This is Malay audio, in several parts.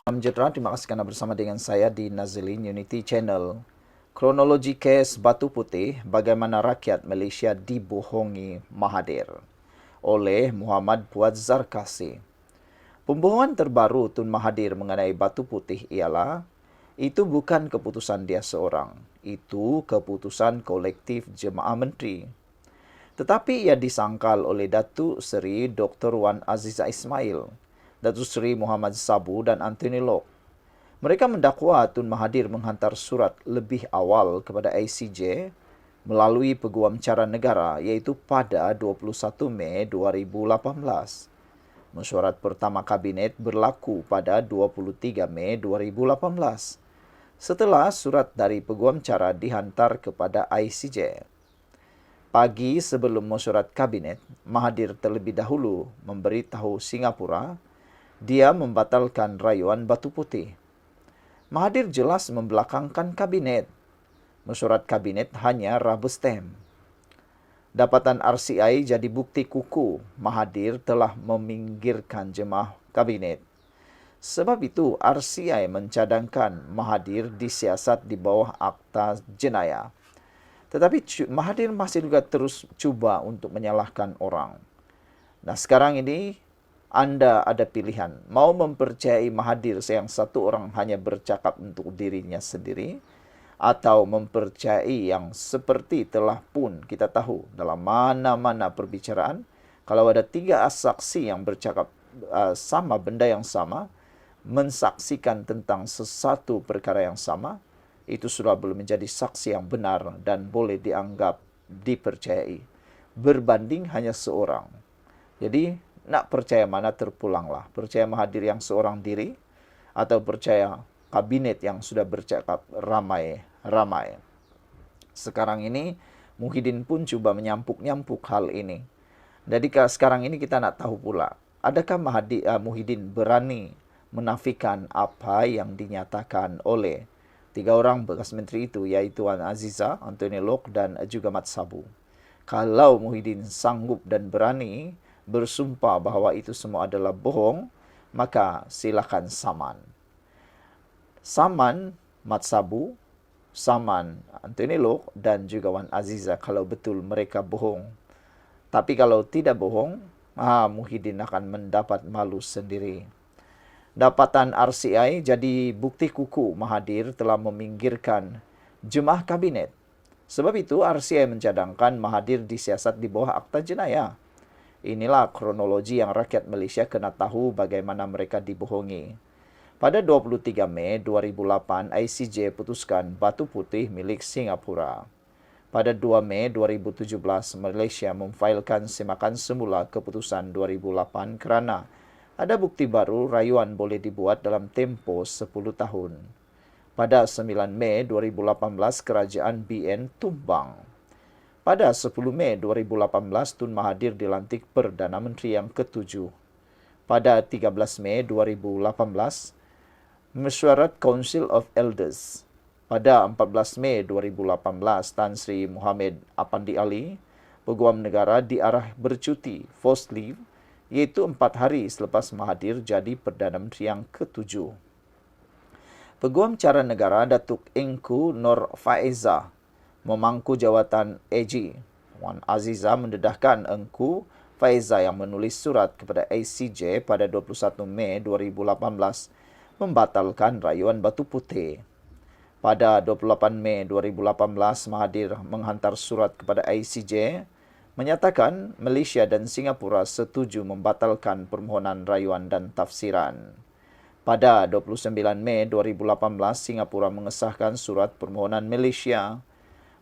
Salam sejahtera, terima kasih kerana bersama dengan saya di Nazilin Unity Channel. Kronologi kes Batu Putih, bagaimana rakyat Malaysia dibohongi Mahathir oleh Muhammad Fuad Zarkasi. Pembohongan terbaru Tun Mahathir mengenai Batu Putih ialah itu bukan keputusan dia seorang, itu keputusan kolektif Jemaah Menteri. Tetapi ia disangkal oleh Datuk Seri Dr. Wan Azizah Ismail, Datuk Seri Muhammad Sabu dan Anthony Lok. Mereka mendakwa Tun Mahathir menghantar surat lebih awal kepada ICJ melalui Peguam Cara Negara iaitu pada 21 Mei 2018. Mesyuarat pertama Kabinet berlaku pada 23 Mei 2018 setelah surat dari Peguam Cara dihantar kepada ICJ. Pagi sebelum mesyuarat Kabinet, Mahathir terlebih dahulu memberitahu Singapura dia membatalkan rayuan Batu Putih. Mahathir jelas membelakangkan Kabinet. Mesyuarat Kabinet hanya rubber stamp. Dapatan RCI jadi bukti kukuh Mahathir telah meminggirkan jemaah Kabinet. Sebab itu, RCI mencadangkan Mahathir disiasat di bawah Akta Jenayah. Tetapi Mahathir masih juga terus cuba untuk menyalahkan orang. Nah, sekarang ini anda ada pilihan. Mau mempercayai Mahathir yang satu orang hanya bercakap untuk dirinya sendiri, atau mempercayai yang seperti telah pun kita tahu dalam mana-mana perbicaraan, kalau ada 3 saksi yang bercakap sama benda yang sama, mensaksikan tentang sesuatu perkara yang sama, itu sudah belum menjadi saksi yang benar dan boleh dianggap dipercayai. Berbanding hanya seorang. Jadi, nak percaya mana terpulanglah. Percaya Mahathir yang seorang diri atau percaya Kabinet yang sudah bercakap ramai-ramai. Sekarang ini, Muhyiddin pun cuba menyampuk-nyampuk hal ini. Jadi sekarang ini kita nak tahu pula, adakah Muhyiddin berani menafikan apa yang dinyatakan oleh 3 orang bekas menteri itu, iaitu Wan Azizah, Anthony Lok dan juga Mat Sabu. Kalau Muhyiddin sanggup dan berani bersumpah bahawa itu semua adalah bohong, maka silakan saman. Saman Mat Sabu, saman Anthony Lok dan juga Wan Azizah kalau betul mereka bohong. Tapi kalau tidak bohong, Muhyiddin akan mendapat malu sendiri. Dapatan RCI jadi bukti kukuh Mahathir telah meminggirkan jemaah Kabinet. Sebab itu RCI mencadangkan Mahathir disiasat di bawah Akta Jenayah. Inilah kronologi yang rakyat Malaysia kena tahu bagaimana mereka dibohongi. Pada 23 Mei 2008, ICJ putuskan Batu Putih milik Singapura. Pada 2 Mei 2017, Malaysia memfailkan semakan semula keputusan 2008 kerana ada bukti baru rayuan boleh dibuat dalam tempoh 10 tahun. Pada 9 Mei 2018, kerajaan BN tumbang. Pada 10 Mei 2018, Tun Mahathir dilantik Perdana Menteri yang ke-7. Pada 13 Mei 2018, mesyuarat Council of Elders. Pada 14 Mei 2018, Tan Sri Muhammad Apandi Ali, Peguam Negara diarah bercuti, forced leave, iaitu 4 hari selepas Mahathir jadi Perdana Menteri yang ke-7. Peguam Cara Negara Datuk Engku Nur Faizah memangku jawatan AG. Wan Azizah mendedahkan Engku Faizah yang menulis surat kepada ICJ pada 21 Mei 2018 membatalkan rayuan Batu Putih. Pada 28 Mei 2018, Mahathir menghantar surat kepada ICJ menyatakan Malaysia dan Singapura setuju membatalkan permohonan rayuan dan tafsiran. Pada 29 Mei 2018, Singapura mengesahkan surat permohonan Malaysia.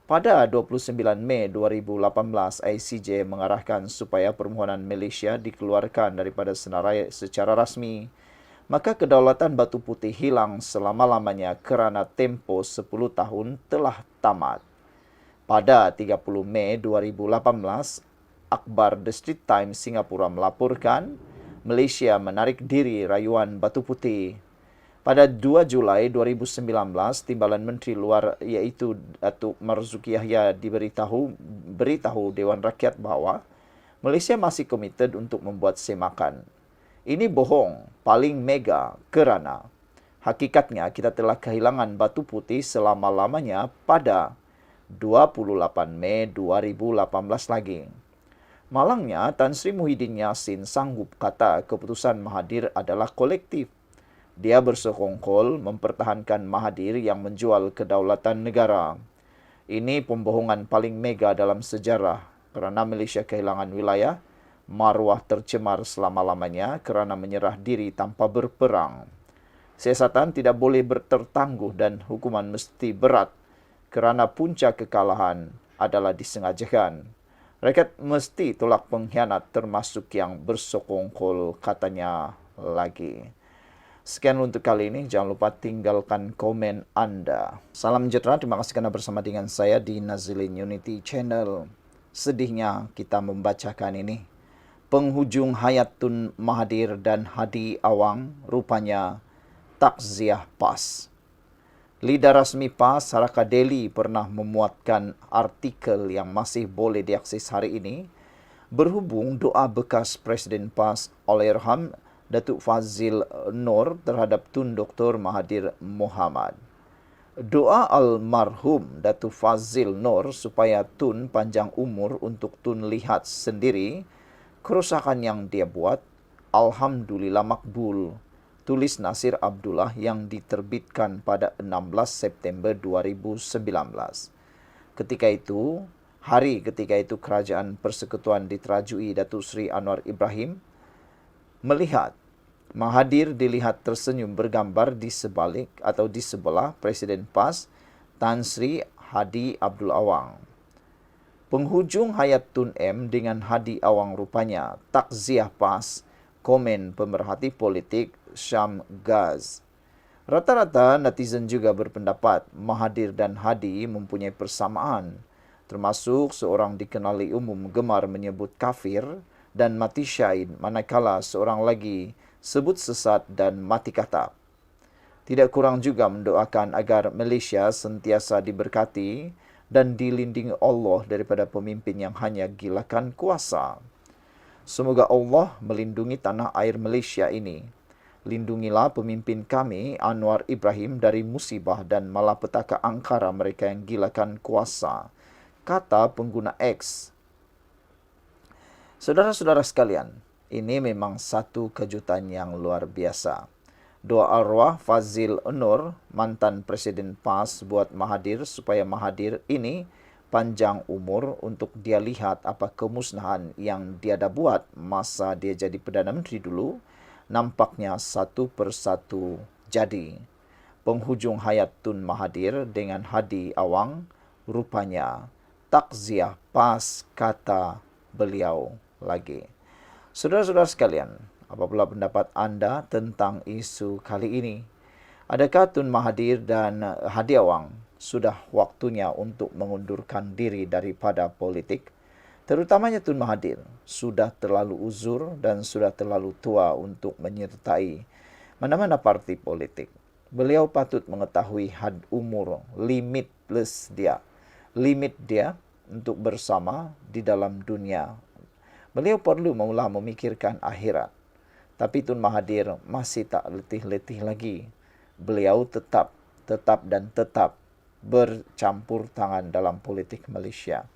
Pada 29 Mei 2018, ICJ mengarahkan supaya permohonan Malaysia dikeluarkan daripada senarai secara rasmi. Maka kedaulatan Batu Putih hilang selama-lamanya kerana tempoh 10 tahun telah tamat. Pada 30 Mei 2018, akhbar The Straits Times Singapura melaporkan Malaysia menarik diri rayuan Batu Putih. Pada 2 Julai 2019, Timbalan Menteri Luar iaitu Datuk Marzuki Yahya beritahu Dewan Rakyat bahawa Malaysia masih komited untuk membuat semakan. Ini bohong paling mega kerana Hakikatnya kita telah kehilangan Batu Putih selama-lamanya pada 28 Mei 2018 lagi. Malangnya, Tan Sri Muhyiddin Yassin sanggup kata keputusan Mahathir adalah kolektif. Dia bersekongkol mempertahankan Mahathir yang menjual kedaulatan negara. Ini pembohongan paling mega dalam sejarah kerana Malaysia kehilangan wilayah, maruah tercemar selama-lamanya kerana menyerah diri tanpa berperang. Siasatan tidak boleh tertangguh dan hukuman mesti berat kerana punca kekalahan adalah disengajakan. Rakyat mesti tolak pengkhianat termasuk yang bersekongkol, katanya lagi. Sekian untuk kali ini. Jangan lupa tinggalkan komen Anda. Salam sejahtera. Terima kasih kerana bersama dengan saya di Nazilin Unity Channel. Sedihnya kita membacakan ini. Penghujung hayat Tun Mahathir dan Hadi Awang rupanya takziah PAS. Lidah rasmi PAS, Saraka Delhi, pernah memuatkan artikel yang masih boleh diakses hari ini berhubung doa bekas Presiden PAS Allahyarham Datuk Fazil Nur terhadap Tun Dr. Mahathir Mohamad. Doa almarhum Datuk Fazil Nur supaya Tun panjang umur untuk Tun lihat sendiri kerosakan yang dia buat, alhamdulillah makbul. Tulis Nasir Abdullah yang diterbitkan pada 16 September 2019. Ketika itu Kerajaan Persekutuan diterajui Datuk Seri Anwar Ibrahim melihat Mahathir dilihat tersenyum bergambar di sebalik atau di sebelah Presiden PAS Tan Sri Hadi Abdul Awang. Penghujung hayat Tun M dengan Hadi Awang rupanya takziah PAS, komen pemerhati politik Syam Gaz. Rata-rata netizen juga berpendapat Mahathir dan Hadi mempunyai persamaan, termasuk seorang dikenali umum gemar menyebut kafir dan mati syahid, manakala seorang lagi sebut sesat dan mati katak. Tidak kurang juga mendoakan agar Malaysia sentiasa diberkati dan dilindungi Allah daripada pemimpin yang hanya gilakan kuasa. Semoga Allah melindungi tanah air Malaysia ini. Lindungilah pemimpin kami, Anwar Ibrahim, dari musibah dan malapetaka angkara mereka yang gilakan kuasa, kata pengguna X. Saudara-saudara sekalian, ini memang satu kejutan yang luar biasa. Doa arwah Fazil Nur, mantan Presiden PAS, buat Mahathir supaya Mahathir ini panjang umur untuk dia lihat apa kemusnahan yang dia dah buat masa dia jadi Perdana Menteri dulu, nampaknya satu persatu jadi. Penghujung hayat Tun Mahathir dengan Hadi Awang rupanya takziah PAS, kata beliau lagi. Saudara-saudara sekalian, apa pula pendapat anda tentang isu kali ini? Adakah Tun Mahathir dan Hadi Awang sudah waktunya untuk mengundurkan diri daripada politik? Terutamanya Tun Mahathir sudah terlalu uzur dan sudah terlalu tua untuk menyertai mana-mana parti politik. Beliau patut mengetahui had umur, limit dia untuk bersama di dalam dunia. Beliau perlu mula memikirkan akhirat. Tapi Tun Mahathir masih tak letih-letih lagi. Beliau tetap bercampur tangan dalam politik Malaysia.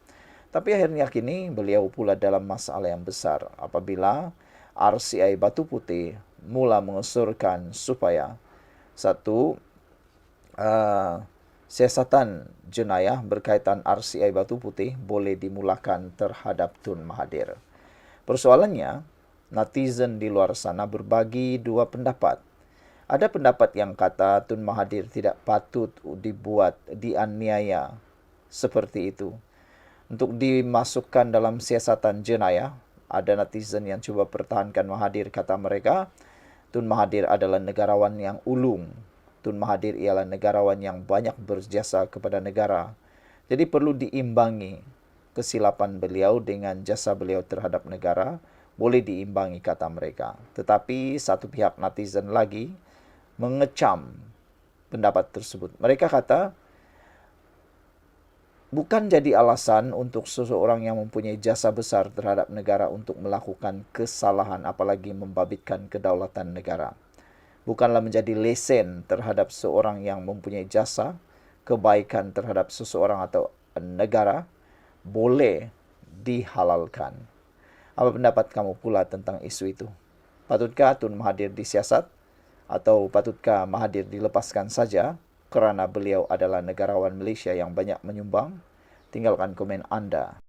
Tapi akhirnya kini beliau pula dalam masalah yang besar apabila RCI Batu Putih mula mengusurkan supaya satu siasatan jenayah berkaitan RCI Batu Putih boleh dimulakan terhadap Tun Mahathir. Persoalannya, netizen di luar sana berbagi dua pendapat. Ada pendapat yang kata Tun Mahathir tidak patut dianiaya seperti itu untuk dimasukkan dalam siasatan jenayah. Ada netizen yang cuba pertahankan Mahathir, kata mereka. Tun Mahathir adalah negarawan yang ulung. Tun Mahathir ialah negarawan yang banyak berjasa kepada negara. Jadi perlu diimbangi kesilapan beliau dengan jasa beliau terhadap negara. Boleh diimbangi, kata mereka. Tetapi satu pihak netizen lagi mengecam pendapat tersebut. Mereka kata, bukan jadi alasan untuk seseorang yang mempunyai jasa besar terhadap negara untuk melakukan kesalahan, apalagi membabitkan kedaulatan negara. bukanlah menjadi lesen terhadap seorang yang mempunyai jasa kebaikan terhadap seseorang atau negara, boleh dihalalkan. Apa pendapat kamu pula tentang isu itu? Patutkah Tun Mahathir disiasat? Atau patutkah Mahathir dilepaskan saja kerana beliau adalah negarawan Malaysia yang banyak menyumbang? Tinggalkan komen anda.